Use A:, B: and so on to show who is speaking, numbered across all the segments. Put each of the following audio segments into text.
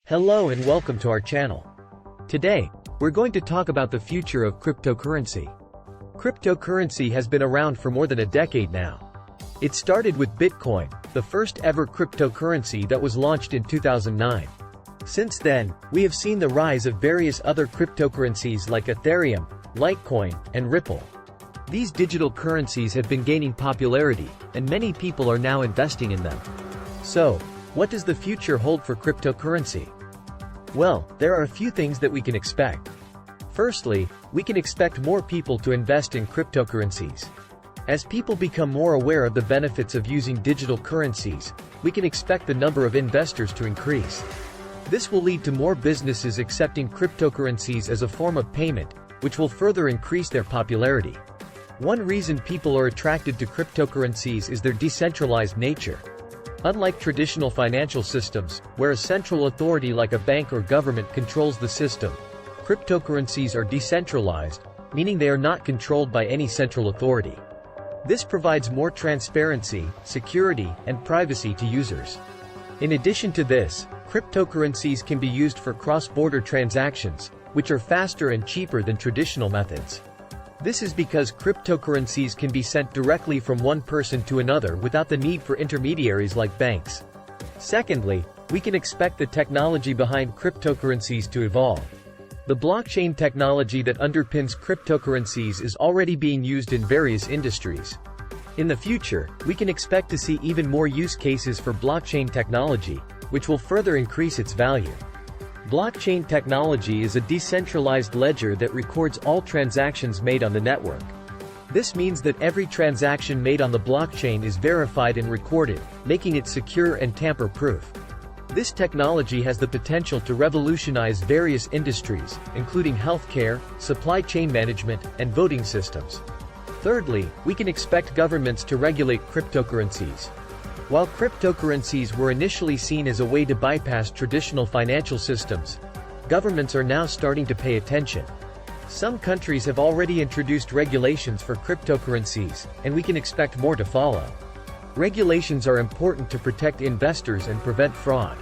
A: Hello and welcome to our channel. Today, we're going to talk about the future of cryptocurrency. Cryptocurrency has been around for more than a decade now. It started with Bitcoin, the first ever cryptocurrency that was launched in 2009. Since then, we have seen the rise of various other cryptocurrencies like Ethereum, Litecoin, and Ripple. These digital currencies have been gaining popularity, and many people are now investing in them. So, what does the future hold for cryptocurrency? Well, there are a few things that we can expect. Firstly, we can expect more people to invest in cryptocurrencies. As people become more aware of the benefits of using digital currencies, we can expect the number of investors to increase. This will lead to more businesses accepting cryptocurrencies as a form of payment, which will further increase their popularity. One reason people are attracted to cryptocurrencies is their decentralized nature. Unlike traditional financial systems, where a central authority like a bank or government controls the system, cryptocurrencies are decentralized, meaning they are not controlled by any central authority. This provides more transparency, security, and privacy to users. In addition to this, cryptocurrencies can be used for cross-border transactions, which are faster and cheaper than traditional methods. This is because cryptocurrencies can be sent directly from one person to another without the need for intermediaries like banks. Secondly, we can expect the technology behind cryptocurrencies to evolve. The blockchain technology that underpins cryptocurrencies is already being used in various industries. In the future, we can expect to see even more use cases for blockchain technology, which will further increase its value. Blockchain technology is a decentralized ledger that records all transactions made on the network. This means that every transaction made on the blockchain is verified and recorded, making it secure and tamper-proof. This technology has the potential to revolutionize various industries, including healthcare, supply chain management, and voting systems. Thirdly, we can expect governments to regulate cryptocurrencies. While cryptocurrencies were initially seen as a way to bypass traditional financial systems, governments are now starting to pay attention. Some countries have already introduced regulations for cryptocurrencies, and we can expect more to follow. Regulations are important to protect investors and prevent fraud.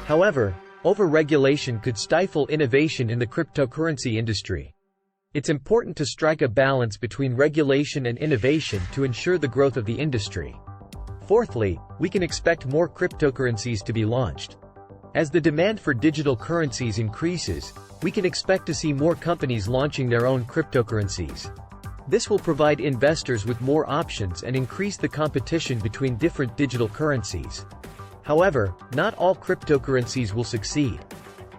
A: However, over-regulation could stifle innovation in the cryptocurrency industry. It's important to strike a balance between regulation and innovation to ensure the growth of the industry. Fourthly, we can expect more cryptocurrencies to be launched. As the demand for digital currencies increases, we can expect to see more companies launching their own cryptocurrencies. This will provide investors with more options and increase the competition between different digital currencies. However, not all cryptocurrencies will succeed.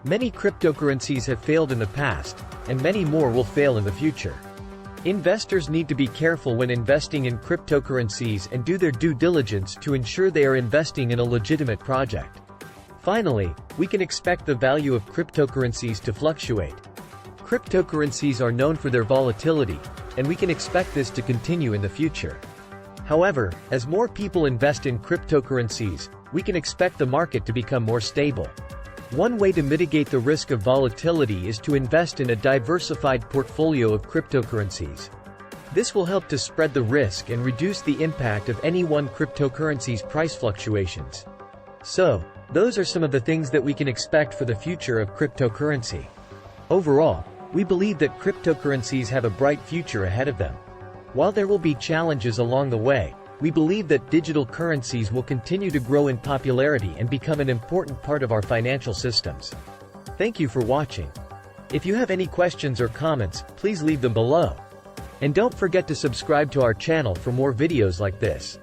A: Many cryptocurrencies have failed in the past, and many more will fail in the future. Investors need to be careful when investing in cryptocurrencies and do their due diligence to ensure they are investing in a legitimate project. Finally, we can expect the value of cryptocurrencies to fluctuate. Cryptocurrencies are known for their volatility, and we can expect this to continue in the future. However, as more people invest in cryptocurrencies, we can expect the market to become more stable. One way to mitigate the risk of volatility is to invest in a diversified portfolio of cryptocurrencies. This will help to spread the risk and reduce the impact of any one cryptocurrency's price fluctuations. So, those are some of the things that we can expect for the future of cryptocurrency. Overall, we believe that cryptocurrencies have a bright future ahead of them. While there will be challenges along the way, we believe that digital currencies will continue to grow in popularity and become an important part of our financial systems. Thank you for watching. If you have any questions or comments, please leave them below. And don't forget to subscribe to our channel for more videos like this.